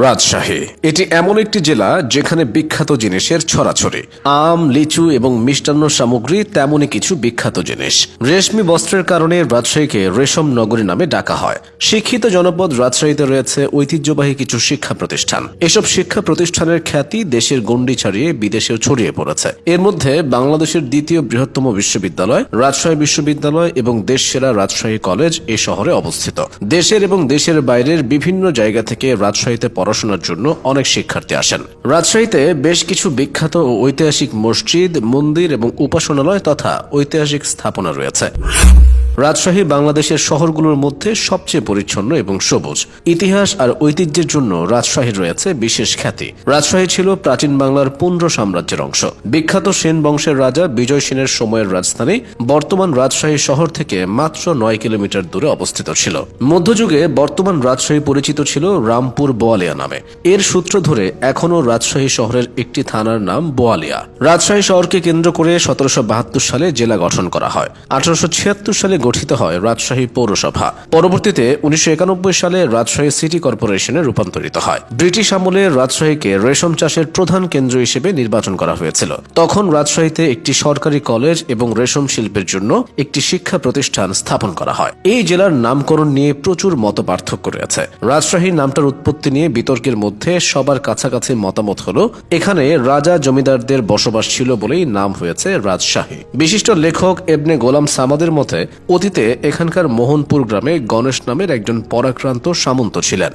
রাজশাহী এটি এমন একটি জেলা যেখানে বিখ্যাত জিনিসের ছড়াছড়ি। আম, লিচু এবং মিষ্টান্ন সামগ্রী তেমনই কিছু বিখ্যাত জিনিস। রেশমি বস্ত্রের কারণে রাজশাহীকে রেশম নগরী নামে ডাকা হয়। শিক্ষিত জনপদ রাজশাহীতে রয়েছে ঐতিহ্যবাহী কিছু শিক্ষা প্রতিষ্ঠান। এসব শিক্ষা প্রতিষ্ঠানের খ্যাতি দেশের গণ্ডি ছাড়িয়ে বিদেশেও ছড়িয়ে পড়েছে। এর মধ্যে বাংলাদেশের দ্বিতীয় বৃহত্তম বিশ্ববিদ্যালয় রাজশাহী বিশ্ববিদ্যালয় এবং দেশসেরা রাজশাহী কলেজ এ শহরে অবস্থিত। দেশের এবং দেশের বাইরের বিভিন্ন জায়গা থেকে রাজশাহীতে পড়াশোনার জন্য অনেক শিক্ষার্থী আসেন। রাজশাহীতে বেশ কিছু বিখ্যাত ও ঐতিহাসিক মসজিদ, মন্দির এবং উপাসনালয় তথা ঐতিহাসিক স্থাপনা রয়েছে। রাজশাহী বাংলাদেশের শহরগুলোর মধ্যে সবচেয়ে পরিচ্ছন্ন এবং সবুজ। ইতিহাস আর ঐতিহ্যের জন্য রাজশাহীর রয়েছে বিশেষ খ্যাতি। রাজশাহী ছিল প্রাচীন বাংলার পুন্ড্র সাম্রাজ্যের অংশ। বিখ্যাত সেন বংশের রাজা বিজয় সেনের সময়ের রাজধানী বর্তমান রাজশাহী শহর থেকে মাত্র 9 কিলোমিটার দূরে অবস্থিত ছিল। মধ্যযুগে বর্তমান রাজশাহী পরিচিত ছিল রামপুর বোয়ালিয়া নামে। এর সূত্র ধরে এখনও রাজশাহী শহরের একটি থানার নাম বোয়ালিয়া। রাজশাহী শহরকে কেন্দ্র করে 1772 সালে জেলা গঠন করা হয়। 1876 সালে গঠিত হয় রাজশাহী পৌরসভা। পরবর্তীতে 1991 সালে রাজশাহী সিটি কর্পোরেশনে রূপান্তরিত হয়। ব্রিটিশ আমলে রাজশাহীকে রেশম চাষের প্রধান কেন্দ্র হিসেবে নির্বাচন করা হয়েছিল। তখন রাজশাহীতে একটি সরকারি কলেজ এবং রেশম শিল্পের জন্য একটি শিক্ষা প্রতিষ্ঠান স্থাপন করা হয়। এই জেলার নামকরণ নিয়ে প্রচুর মত পার্থক্য রয়েছে। রাজশাহী নামটার উৎপত্তি নিয়ে বিতর্কের মধ্যে সবার কাছাকাছি মতামত হলো এখানে রাজা জমিদারদের বসবাস ছিল বলেই নাম হয়েছে রাজশাহী। বিশিষ্ট লেখক এবনে গোলাম সামাদের মতে অতীতে এখানকার মোহনপুর গ্রামে গণেশ নামের একজন পরাক্রান্ত সামন্ত ছিলেন।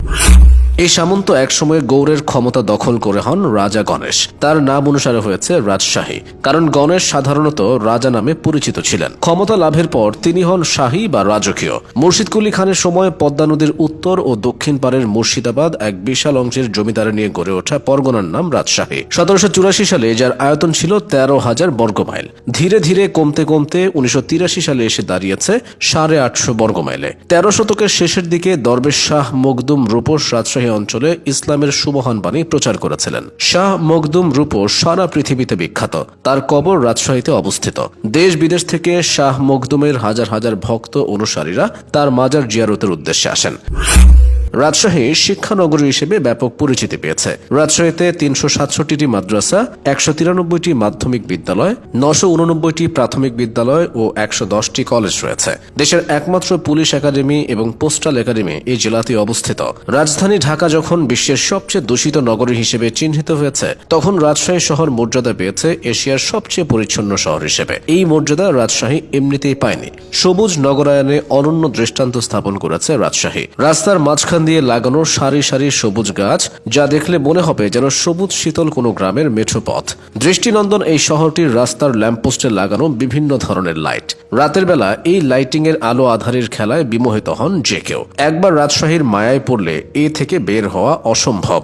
এই সামন্ত একসময় গৌড়ের ক্ষমতা দখল করে হন রাজা গণেশ। তার নাম অনুসারে হয়েছে রাজশাহী, কারণ গণেশ সাধারণত রাজা নামে পরিচিত ছিলেন। ক্ষমতা লাভের পর তিনি হন শাহী বা রাজকীয়। মুর্শিদ কুলি খানের সময় পদ্মা নদীর উত্তর ও দক্ষিণ পারের মুর্শিদাবাদ এক বিশাল অংশের জমিদারি নিয়ে গড়ে ওঠা পরগনার নাম রাজশাহী। 1784 সালে যার আয়তন ছিল 13,000 বর্গমাইল। ধীরে ধীরে কমতে কমতে 1983 সালে এসে দাঁড়িয়েছে 850 বর্গমাইলে। 13 শতকের শেষের দিকে দরবেশ শাহ মখদুম রূপস রাজশাহী অঞ্চলে ইসলামের সুমহান বাণী প্রচার করেছিলেন। শাহ মখদুম রূপস সারা পৃথিবীতে বিখ্যাত। তার কবর রাজশাহীতে অবস্থিত। দেশ বিদেশ থেকে শাহ মখদুমের হাজার হাজার ভক্ত অনুসারীরা তার মাজার জিয়ারতের উদ্দেশ্যে আসেন। রাজশাহী শিক্ষানগরী হিসেবে ব্যাপক পরিচিতি পেয়েছে। রাজশাহীতে 367টি মাদ্রাসা, 193টি মাধ্যমিক বিদ্যালয়, 989টি প্রাথমিক বিদ্যালয় ও 110টি কলেজ রয়েছে। দেশের একমাত্র পুলিশ একাডেমি এবং পোস্টাল একাডেমি এই জেলাতে অবস্থিত। রাজধানী ঢাকা যখন বিশ্বের সবচেয়ে দূষিত নগরী হিসেবে চিহ্নিত হয়েছে, তখন রাজশাহী শহর মর্যাদা পেয়েছে এশিয়ার সবচেয়ে পরিচ্ছন্ন শহর হিসেবে। এই মর্যাদা রাজশাহী এমনিতেই পায়নি। সবুজ নগরায়নে অনন্য দৃষ্টান্ত স্থাপন করেছে রাজশাহী। রাস্তার মাঝখান দিয়ে লাগানো সারি সারি সবুজ গাছ, যা দেখলে মনে হবে যেন সবুজ শীতল কোনো গ্রামের মেঠো পথ। দৃষ্টিনন্দন এই শহরটির রাস্তার ল্যাম্পপোস্টে লাগানো বিভিন্ন ধরনের লাইট। রাতের বেলা এই লাইটিং এর আলো আধারের খেলায় বিমোহিত হন যে কেউ। একবার রাজশাহীর মায়ায় পড়লে এ থেকে বের হওয়া অসম্ভব।